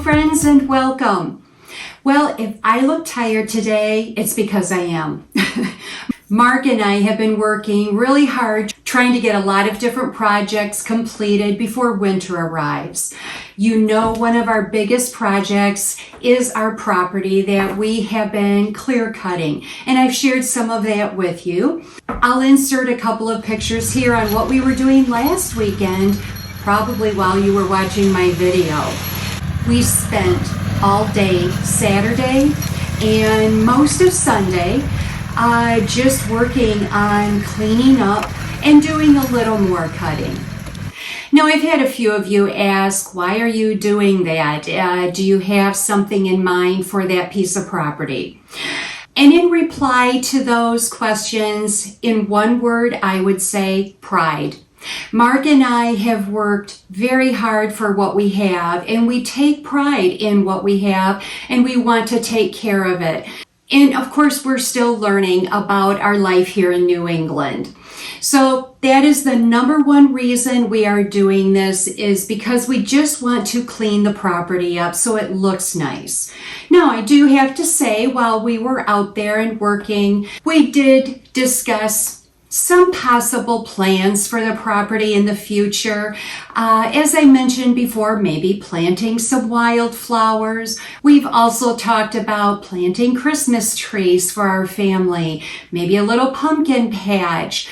friends, and welcome. Well, if I look tired today, it's because I am. Mark and I have been working really hard trying to get a lot of different projects completed before winter arrives. You know, one of our biggest projects is our property that we have been clear cutting, and I've shared some of that with you. I'll insert a couple of pictures here on what we were doing last weekend, probably while you were watching my video. We spent all day Saturday and most of Sunday just working on cleaning up and doing a little more cutting. Now, I've had a few of you ask, why are you doing that? Do you have something in mind for that piece of property? And in reply to those questions, in one word, I would say pride. Mark and I have worked very hard for what we have, and we take pride in what we have, and we want to take care of it. And of course, we're still learning about our life here in New England. So that is the number one reason we are doing this, is because we just want to clean the property up so it looks nice. Now, I do have to say, while we were out there and working, we did discuss some possible plans for the property in the future. As I mentioned before, maybe planting some wildflowers. We've also talked about planting Christmas trees for our family, maybe a little pumpkin patch.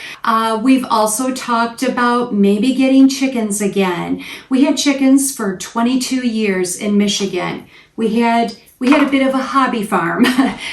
We've also talked about maybe getting chickens again. We had chickens for 22 years in Michigan. We had a bit of a hobby farm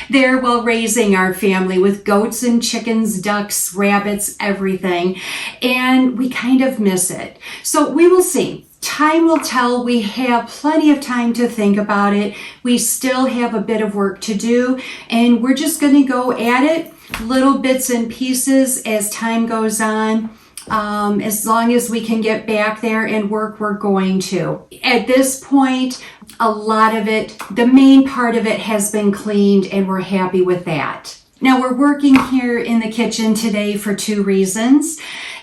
there while raising our family with goats and chickens, ducks, rabbits, everything. And we kind of miss it. So we will see. Time will tell. We have plenty of time to think about it. We still have a bit of work to do, and we're just going to go at it, little bits and pieces as time goes on. As long as we can get back there and work, we're going to. At this point, a lot of it, the main part of it has been cleaned, and we're happy with that. Now, we're working here in the kitchen today for two reasons,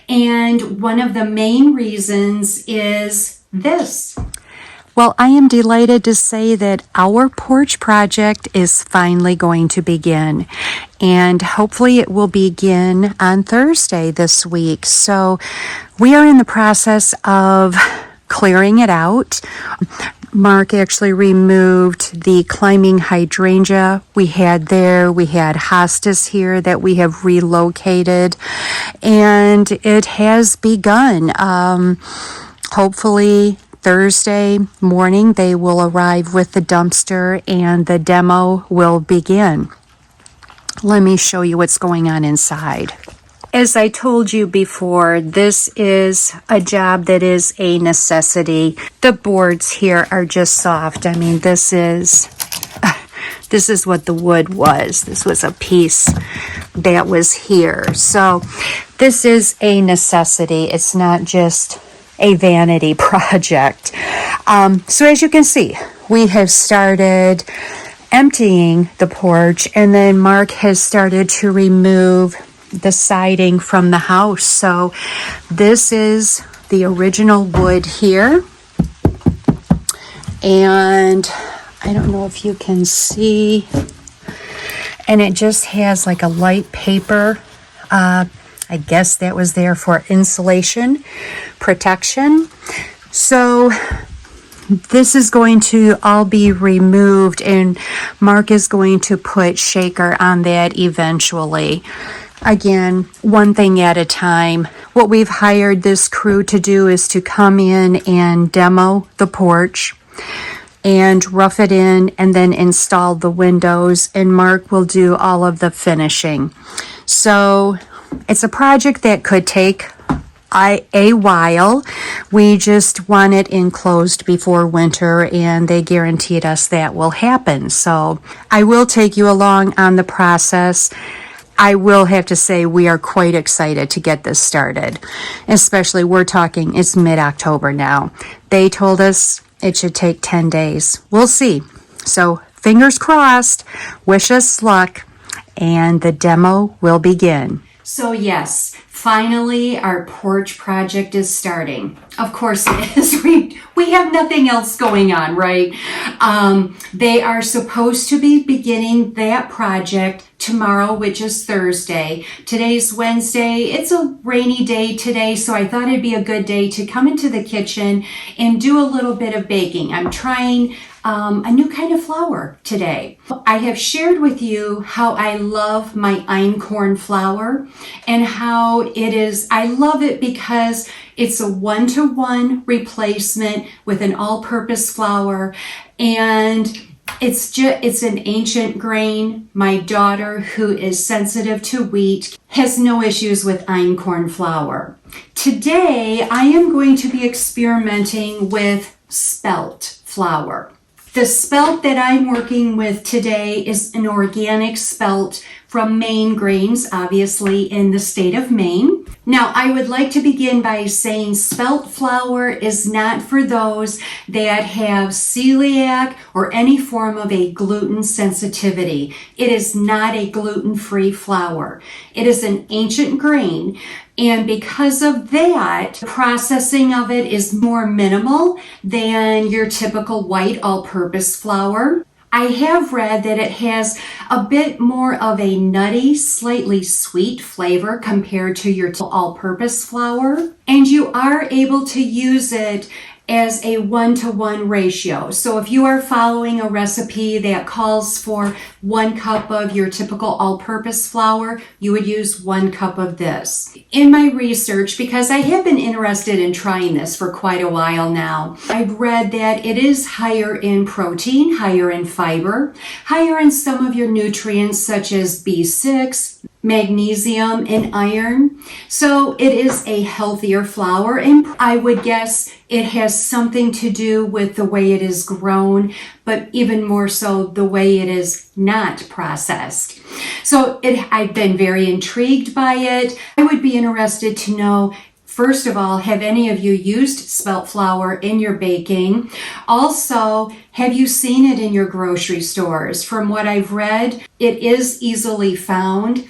and one of the main reasons is this. Well, I am delighted to say that our porch project is finally going to begin, and hopefully it will begin on Thursday this week. So we are in the process of clearing it out. Mark actually removed the climbing hydrangea we had there. We had hostas here that we have relocated, and it has begun. Hopefully Thursday morning they will arrive with the dumpster and the demo will begin. Let me show you what's going on inside. As I told you before, this is a job that is a necessity. The boards here are just soft. I mean, this is what the wood was. This was a piece that was here. So this is a necessity. It's not just a vanity project. So as you can see, we have started emptying the porch, and then Mark has started to remove the siding from the house. So this is the original wood here, and I don't know if you can see, and it just has like a light paper. I guess that was there for insulation protection. So this is going to all be removed, and Mark is going to put shaker on that eventually. Again, one thing at a time. What we've hired this crew to do is to come in and demo the porch and rough it in and then install the windows, and Mark will do all of the finishing. So it's a project that could take a while. We just want it enclosed before winter, and they guaranteed us that will happen. So I will take you along on the process. I will have to say we are quite excited to get this started, especially we're talking it's mid-October now. They told us it should take 10 days. We'll see. So fingers crossed, wish us luck, and the demo will begin. So yes, Finally, our porch project is starting. Of course it is. We have nothing else going on, right? They are supposed to be beginning that project tomorrow, which is Thursday. Today's Wednesday. It's a rainy day today, so I thought it'd be a good day to come into the kitchen and do a little bit of baking. I'm trying a new kind of flour today. I have shared with you how I love my einkorn flour and how it is, I love it because it's a one-to-one replacement with an all-purpose flour, and it's an ancient grain. My daughter, who is sensitive to wheat, has no issues with einkorn flour. Today, I am going to be experimenting with spelt flour. The spelt that I'm working with today is an organic spelt from Maine Grains, obviously in the state of Maine. Now, I would like to begin by saying spelt flour is not for those that have celiac or any form of a gluten sensitivity. It is not a gluten-free flour. It is an ancient grain, and because of that, the processing of it is more minimal than your typical white all-purpose flour. I have read that it has a bit more of a nutty, slightly sweet flavor compared to your all-purpose flour, and you are able to use it as a one-to-one ratio. So if you are following a recipe that calls for 1 cup of your typical all-purpose flour, you would use 1 cup of this. In my research, because I have been interested in trying this for quite a while now, I've read that it is higher in protein, higher in fiber, higher in some of your nutrients such as B6, magnesium, and iron. So it is a healthier flour, and I would guess it has something to do with the way it is grown, but even more so the way it is not processed. So I've been very intrigued by it. I would be interested to know, first of all, have any of you used spelt flour in your baking? Also, have you seen it in your grocery stores? From what I've read, it is easily found.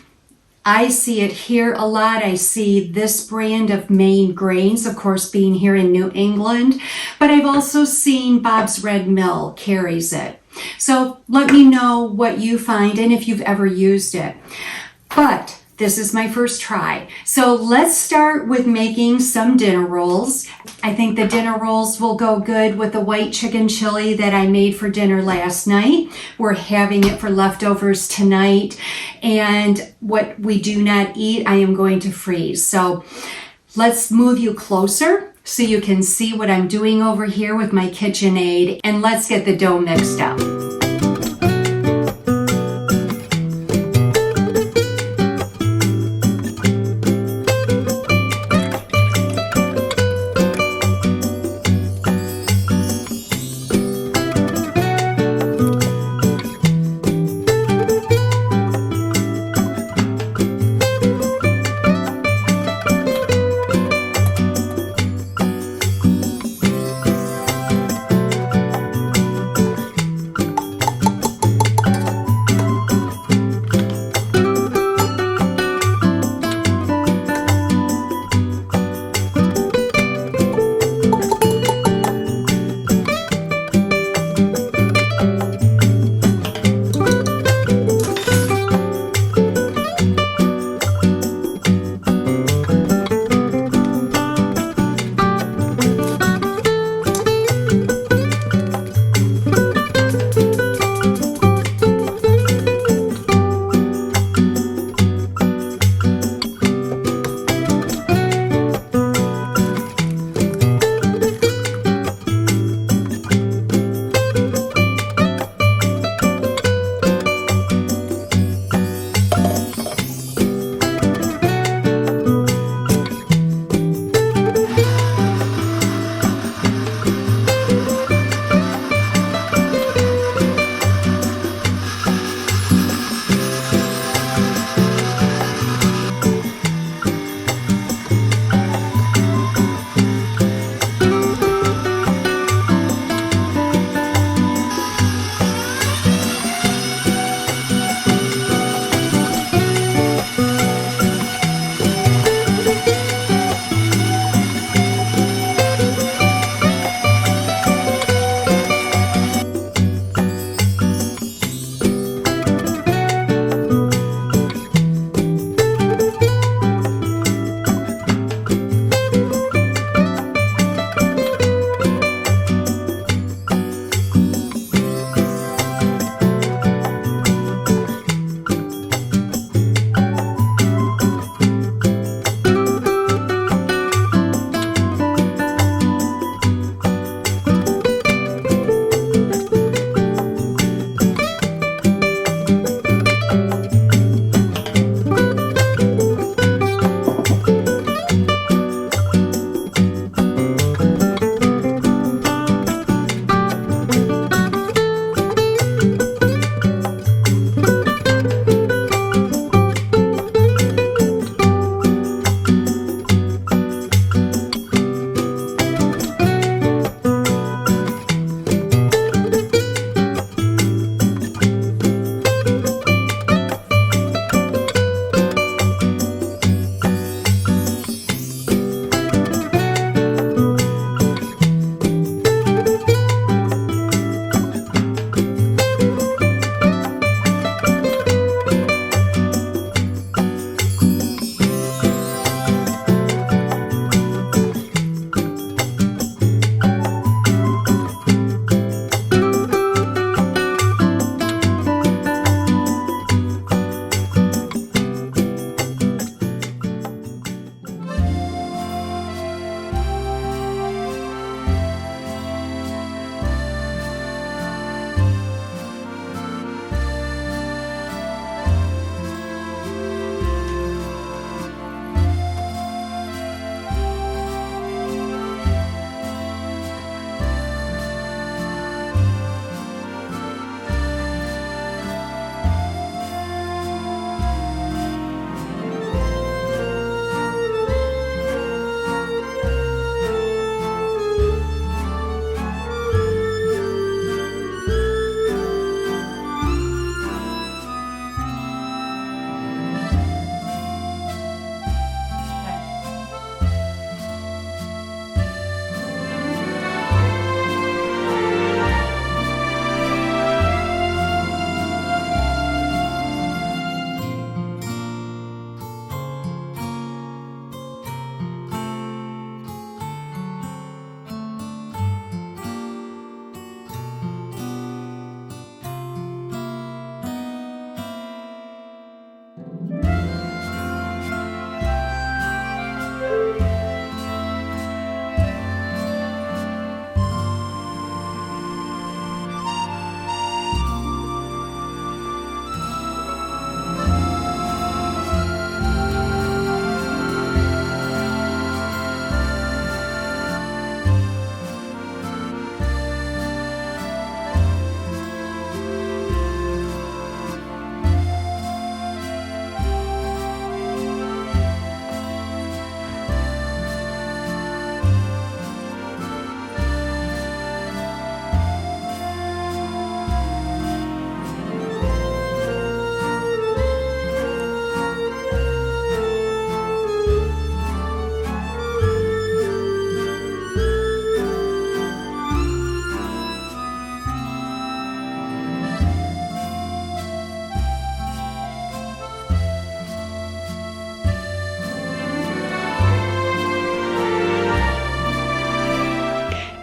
I see it here a lot. I see this brand of Maine Grains, of course, being here in New England, but I've also seen Bob's Red Mill carries it. So let me know what you find and if you've ever used it. But this is my first try. So let's start with making some dinner rolls. I think the dinner rolls will go good with the white chicken chili that I made for dinner last night. We're having it for leftovers tonight. And what we do not eat, I am going to freeze. So let's move you closer so you can see what I'm doing over here with my KitchenAid. And let's get the dough mixed up.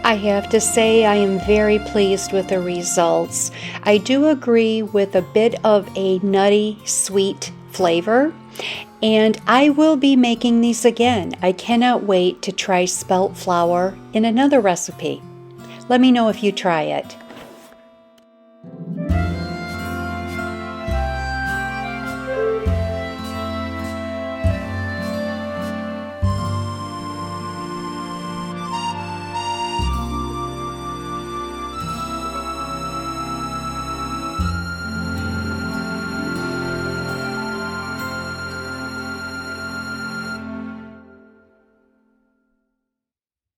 I have to say I am very pleased with the results. I do agree with a bit of a nutty, sweet flavor, and I will be making these again. I cannot wait to try spelt flour in another recipe. Let me know if you try it.